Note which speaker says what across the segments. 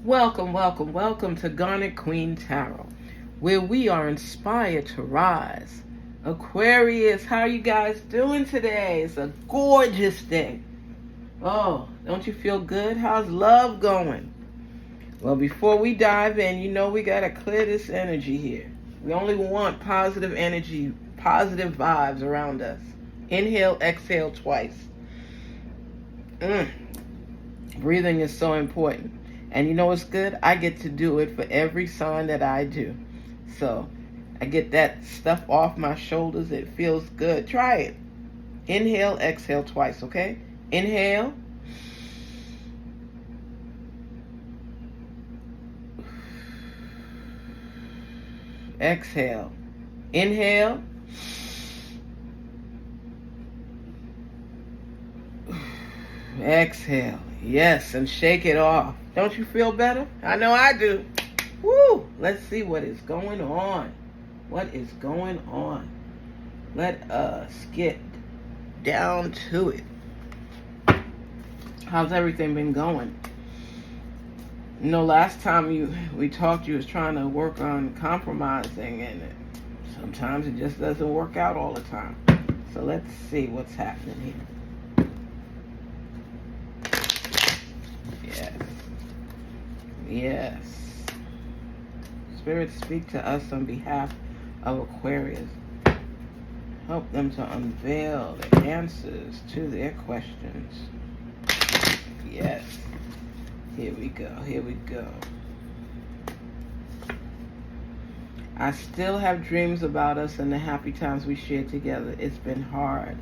Speaker 1: Welcome, welcome, welcome to Garnetqueentarot, where we are inspired to rise. Aquarius, how are you guys doing today? It's a gorgeous day. Oh, don't you feel good? How's love going? Well, before we dive in, we got to clear this energy here. We only want positive energy, positive vibes around us. Inhale, exhale twice. Breathing is so important. And you know what's good? I get to do it for every sign that I do. So I get that stuff off my shoulders. It feels good. Try it. Inhale, exhale twice, okay? Inhale. Exhale. Inhale. Exhale. Yes, and shake it off. Don't you feel better? I know I do. Woo! Let's see what is going on. What is going on? Let us get down to it. How's everything been going? Last time we talked, you was trying to work on compromising, and sometimes it just doesn't work out all the time. So let's see what's happening here. Yes. Spirit, speak to us on behalf of Aquarius. Help them to unveil the answers to their questions. Yes. Here we go. Here we go. I still have dreams about us and the happy times we shared together. It's been hard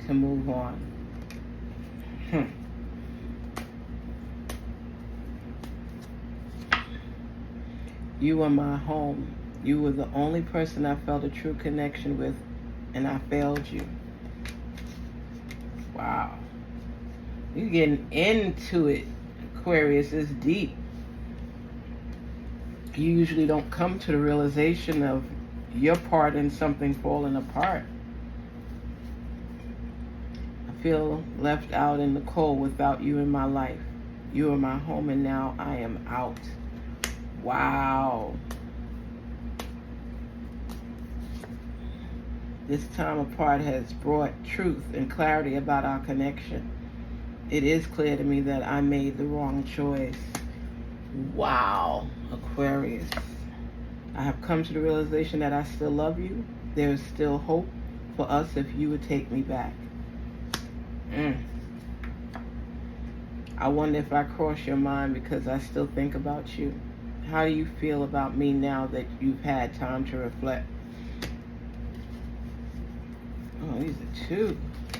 Speaker 1: to move on. You were my home. You were the only person I felt a true connection with, and I failed you. Wow. You're getting into it, Aquarius. It's deep. You usually don't come to the realization of your part in something falling apart. I feel left out in the cold without you in my life. You were my home, and now I am out. Wow. This time apart has brought truth and clarity about our connection. It is clear to me that I made the wrong choice. Wow, Aquarius. I have come to the realization that I still love you. There is still hope for us if you would take me back. I wonder if I cross your mind because I still think about you. How do you feel about me now that you've had time to reflect? Oh, these are two.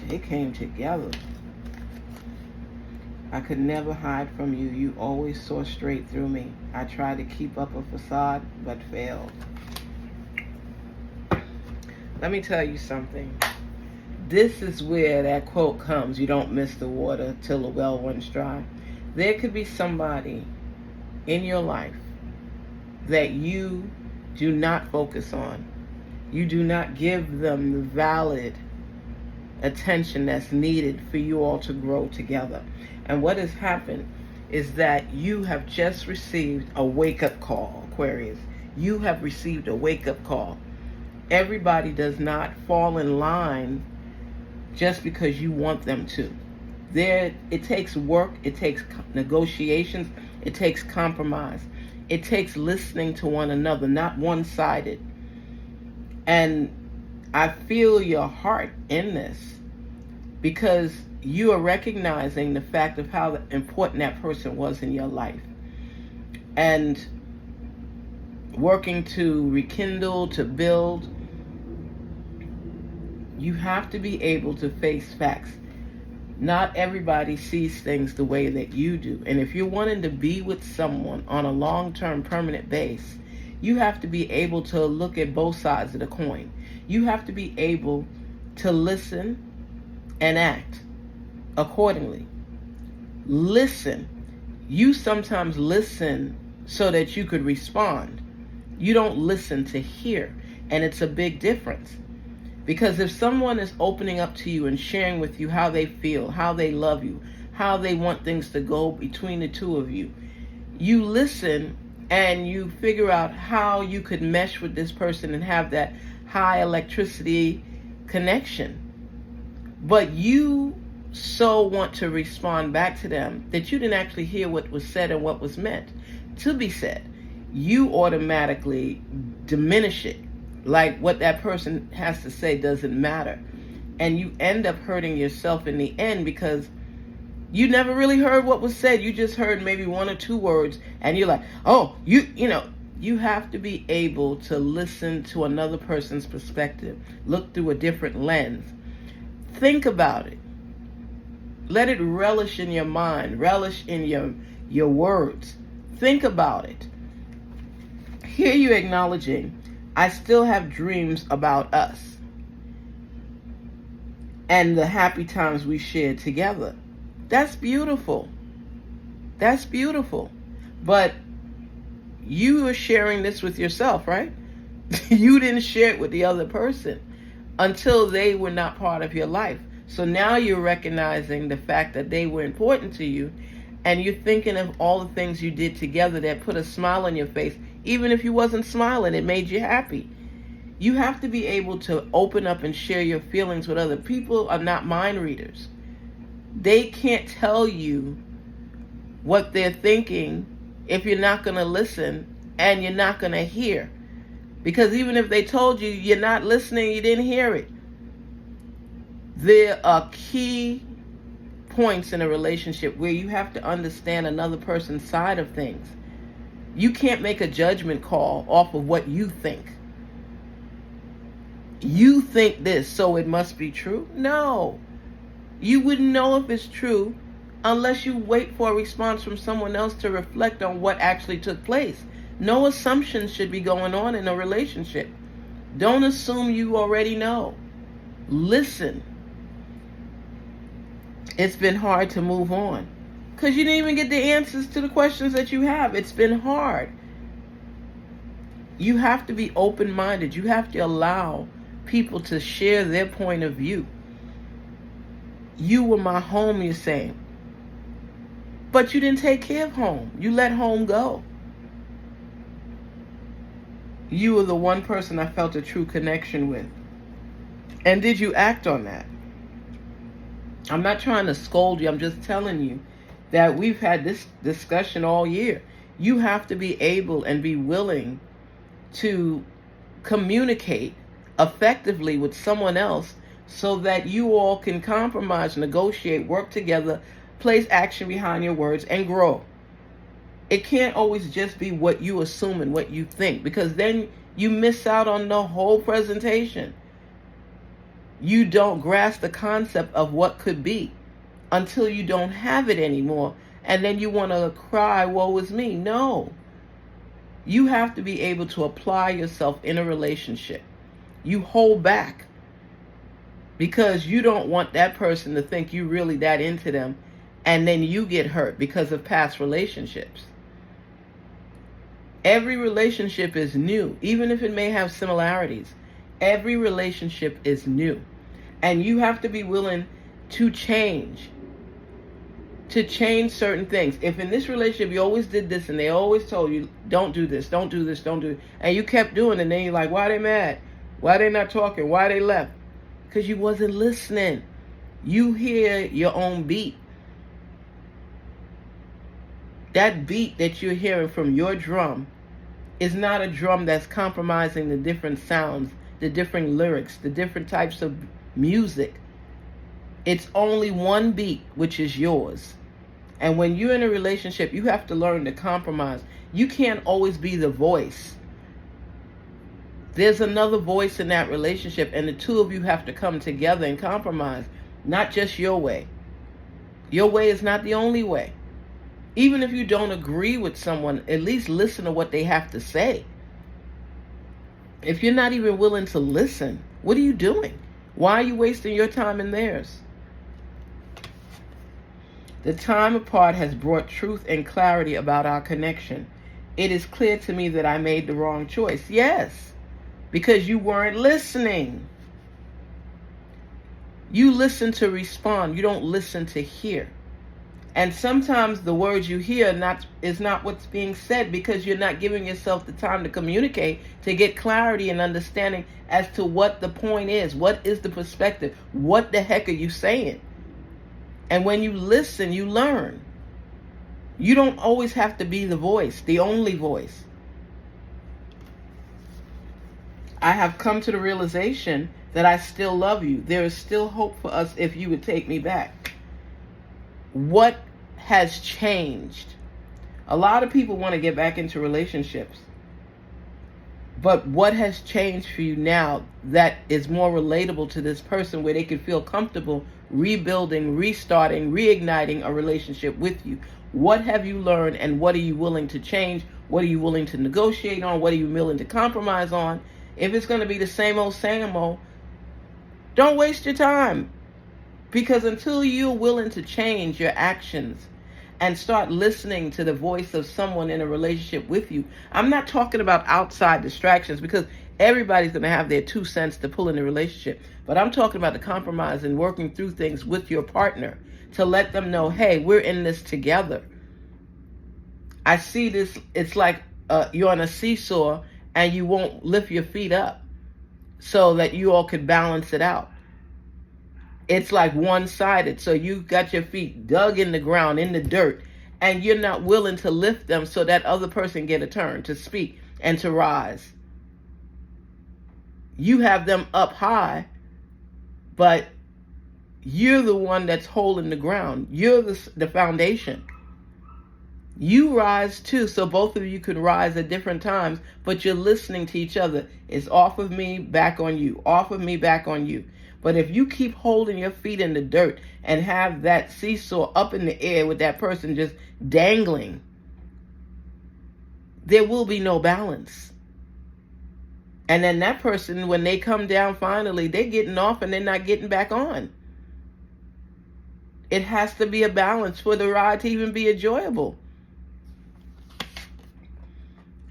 Speaker 1: They came together. I could never hide from you. You always saw straight through me. I tried to keep up a facade, but failed. Let me tell you something. This is where that quote comes, you don't miss the water till the well runs dry. There could be somebody in your life that you do not focus on. You do not give them the valid attention that's needed for you all to grow together. And what has happened is that you have just received a wake-up call, Aquarius. You have received a wake-up call. Everybody does not fall in line just because you want them to. It takes work, it takes negotiations, it takes compromise. It takes listening to one another, not one-sided. And I feel your heart in this because you are recognizing the fact of how important that person was in your life. And working to rekindle, to build, you have to be able to face facts. Not everybody sees things the way that you do. And if you're wanting to be with someone on a long-term permanent base, you have to be able to look at both sides of the coin. You have to be able to listen and act accordingly. Listen. You sometimes listen so that you could respond. You don't listen to hear. And it's a big difference. Because if someone is opening up to you and sharing with you how they feel, how they love you, how they want things to go between the two of you, You listen and you figure out how you could mesh with this person and have that high electricity connection. But you so want to respond back to them that you didn't actually hear what was said and what was meant to be said. You automatically diminish it, like what that person has to say doesn't matter. And you end up hurting yourself in the end because you never really heard what was said. You just heard maybe one or two words and you're like, oh, you have to be able to listen to another person's perspective, look through a different lens. Think about it. Let it relish in your mind, relish in your words. Think about it. Hear you acknowledging, I still have dreams about us and the happy times we shared together. That's beautiful. That's beautiful. But you are sharing this with yourself, right? You didn't share it with the other person until they were not part of your life. So now you're recognizing the fact that they were important to you, and you're thinking of all the things you did together that put a smile on your face. Even if you wasn't smiling, it made you happy. You have to be able to open up and share your feelings with other people. Are not mind readers. They can't tell you what they're thinking if you're not going to listen and you're not going to hear. Because even if they told you, you're not listening, you didn't hear it. There are key points in a relationship where you have to understand another person's side of things. You can't make a judgment call off of what you think. You think this, so it must be true? No. You wouldn't know if it's true unless you wait for a response from someone else to reflect on what actually took place. No assumptions should be going on in a relationship. Don't assume you already know. Listen. It's been hard to move on because you didn't even get the answers to the questions that you have. It's been hard. You have to be open-minded. You have to allow people to share their point of view. You were my home, you're saying. But you didn't take care of home. You let home go. You were the one person I felt a true connection with. And did you act on that? I'm not trying to scold you. I'm just telling you that we've had this discussion all year. You have to be able and be willing to communicate effectively with someone else so that you all can compromise, negotiate, work together, place action behind your words, and grow. It can't always just be what you assume and what you think, because then you miss out on the whole presentation. You don't grasp the concept of what could be until you don't have it anymore, and then you want to cry, woe is me. No. You have to be able to apply yourself in a relationship. You hold back because you don't want that person to think you really that into them, and then you get hurt because of past relationships. Every relationship is new, even if it may have similarities. Every relationship is new. And you have to be willing to change certain things. If in this relationship you always did this and they always told you, don't do this, don't do this, don't do it, and you kept doing it, and then you're like, why they mad? Why they not talking? Why they left? Because you wasn't listening. You hear your own beat. That beat that you're hearing from your drum is not a drum that's compromising the different sounds, the different lyrics, the different types of music. It's only one beat, which is yours. And when you're in a relationship, you have to learn to compromise. You can't always be the voice. There's another voice in that relationship, and the two of you have to come together and compromise, not just your way. Your way is not the only way. Even if you don't agree with someone, at least listen to what they have to say. If you're not even willing to listen, what are you doing? Why are you wasting your time and theirs? The time apart has brought truth and clarity about our connection. It is clear to me that I made the wrong choice. Yes, because you weren't listening. You listen to respond. You don't listen to hear. And sometimes the words you hear is not what's being said, because you're not giving yourself the time to communicate, to get clarity and understanding as to what the point is. What is the perspective? What the heck are you saying? And when you listen, you learn. You don't always have to be the voice, the only voice. I have come to the realization that I still love you. There is still hope for us if you would take me back. What has changed? A lot of people want to get back into relationships. But what has changed for you now that is more relatable to this person, where they can feel comfortable rebuilding, restarting, reigniting a relationship with you? What have you learned, and what are you willing to change? What are you willing to negotiate on? What are you willing to compromise on? If it's going to be the same old, don't waste your time. Because until you're willing to change your actions and start listening to the voice of someone in a relationship with you, I'm not talking about outside distractions, because everybody's going to have their 2 cents to pull in a relationship. But I'm talking about the compromise and working through things with your partner to let them know, hey, we're in this together. I see this, it's like you're on a seesaw and you won't lift your feet up so that you all could balance it out. It's like one-sided. So you got your feet dug in the ground, in the dirt, and you're not willing to lift them so that other person get a turn to speak and to rise. You have them up high, but you're the one that's holding the ground. You're the foundation. You rise too, so both of you can rise at different times, but you're listening to each other. It's off of me, back on you. Off of me, back on you. But if you keep holding your feet in the dirt and have that seesaw up in the air with that person just dangling, there will be no balance. And then that person, when they come down finally, they're getting off and they're not getting back on. It has to be a balance for the ride to even be enjoyable.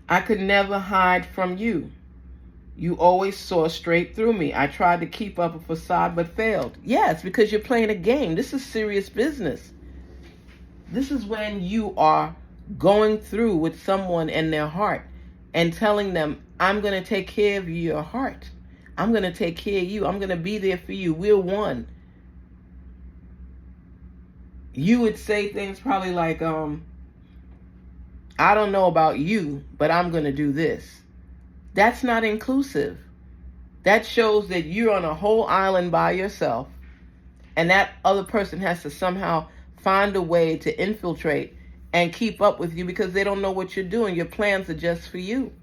Speaker 1: I could never hide from you. You always saw straight through me. I tried to keep up a facade but failed. Yes, because you're playing a game. This is serious business. This is when you are going through with someone in their heart and telling them, I'm going to take care of your heart. I'm going to take care of you. I'm going to be there for you. We're one. You would say things probably like, I don't know about you, but I'm going to do this. That's not inclusive. That shows that you're on a whole island by yourself, and that other person has to somehow find a way to infiltrate and keep up with you because they don't know what you're doing. Your plans are just for you.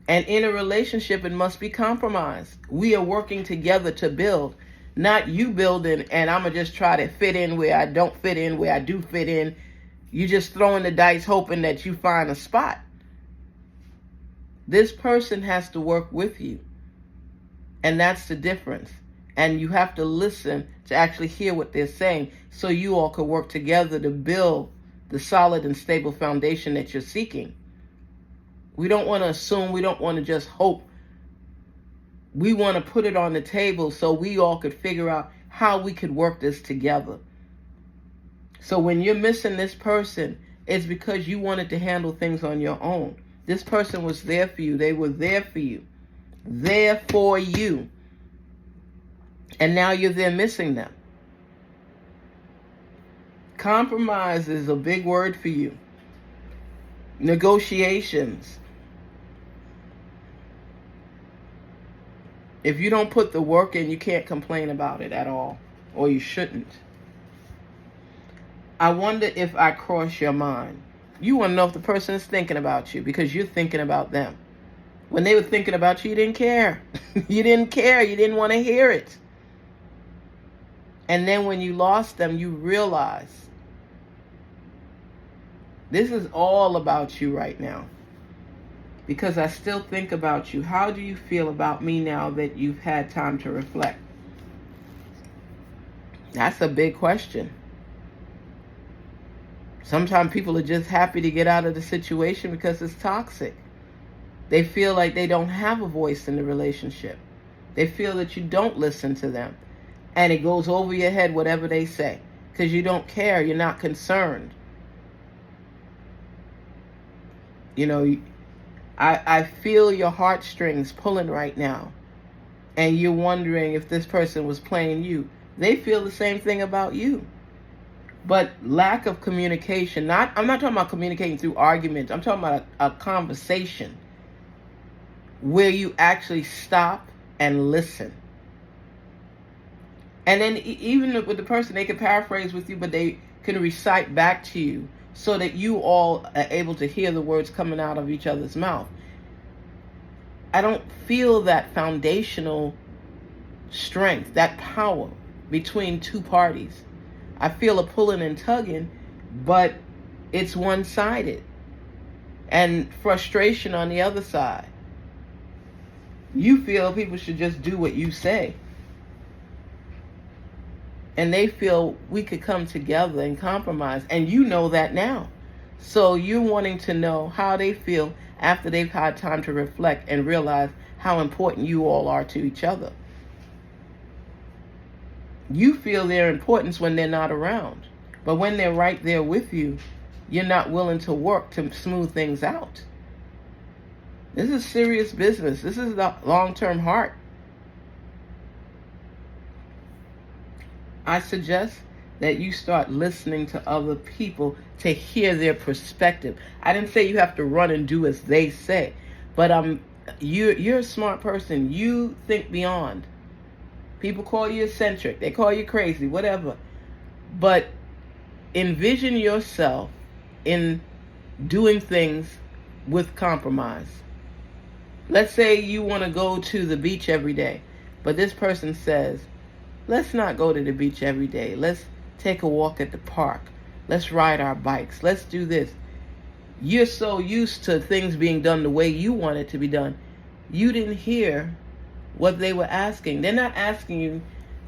Speaker 1: And in a relationship, it must be compromised. We are working together to build, not you building and I'm going to just try to fit in where I don't fit in, where I do fit in. You just throwing the dice hoping that you find a spot. This person has to work with you. And that's the difference. And you have to listen to actually hear what they're saying so you all can work together to build the solid and stable foundation that you're seeking. We don't want to assume. We don't want to just hope. We want to put it on the table so we all could figure out how we could work this together. So when you're missing this person, it's because you wanted to handle things on your own. This person was there for you. They were there for you. There for you. And now you're there missing them. Compromise is a big word for you. Negotiations. If you don't put the work in, you can't complain about it at all. Or you shouldn't. I wonder if I cross your mind. You want to know if the person is thinking about you because you're thinking about them. When they were thinking about you, you didn't care. You didn't care. You didn't want to hear it. And then when you lost them, you realize this is all about you right now. Because I still think about you. How do you feel about me now that you've had time to reflect? That's a big question. Sometimes people are just happy to get out of the situation because it's toxic. They feel like they don't have a voice in the relationship. They feel that you don't listen to them. And it goes over your head, whatever they say. because you don't care. You're not concerned. You know, I feel your heartstrings pulling right now. And you're wondering if this person was playing you. They feel the same thing about you. But lack of communication, I'm not talking about communicating through arguments. I'm talking about a conversation where you actually stop and listen. And then even with the person, they can paraphrase with you, but they can recite back to you so that you all are able to hear the words coming out of each other's mouth. I don't feel that foundational strength, that power between two parties. I feel a pulling and tugging, but it's one-sided. And frustration on the other side. You feel people should just do what you say. And they feel we could come together and compromise. And you know that now. So you're wanting to know how they feel after they've had time to reflect and realize how important you all are to each other. You feel their importance when they're not around. But when they're right there with you, you're not willing to work to smooth things out. This is serious business. This is the long-term heart. I suggest that you start listening to other people to hear their perspective. I didn't say you have to run and do as they say, but you're a smart person. You think beyond. People call you eccentric. They call you crazy, whatever. But envision yourself in doing things with compromise. Let's say you want to go to the beach every day, but this person says, let's not go to the beach every day. Let's take a walk at the park. Let's ride our bikes. Let's do this. You're so used to things being done the way you want it to be done. You didn't hear what they were asking. They're not asking you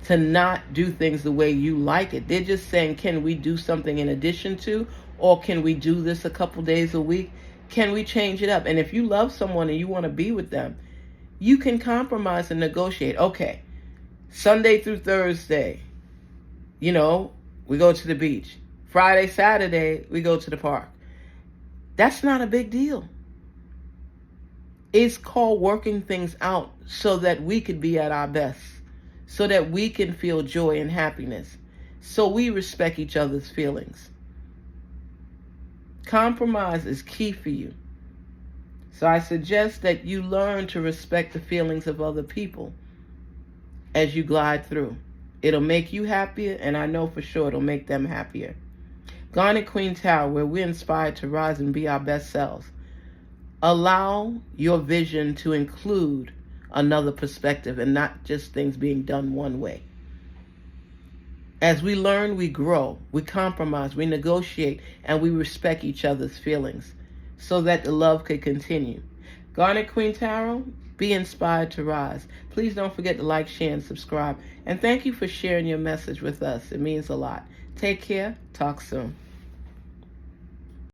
Speaker 1: to not do things the way you like it. They're just saying, can we do something in addition to, or can we do this a couple days a week? Can we change it up? And if you love someone and you want to be with them, you can compromise and negotiate. Okay, Sunday through Thursday, we go to the beach. Friday, Saturday, we go to the park. That's not a big deal. It's called working things out so that we could be at our best, so that we can feel joy and happiness, so we respect each other's feelings. Compromise is key for you. So I suggest that you learn to respect the feelings of other people as you glide through. It'll make you happier, and I know for sure it'll make them happier. Garnetqueentarot, where we're inspired to rise and be our best selves. Allow your vision to include another perspective and not just things being done one way. As we learn, we grow, we compromise, we negotiate, and we respect each other's feelings so that the love could continue. Garnetqueentarot, be inspired to rise. Please don't forget to like, share, and subscribe. And thank you for sharing your message with us. It means a lot. Take care. Talk soon.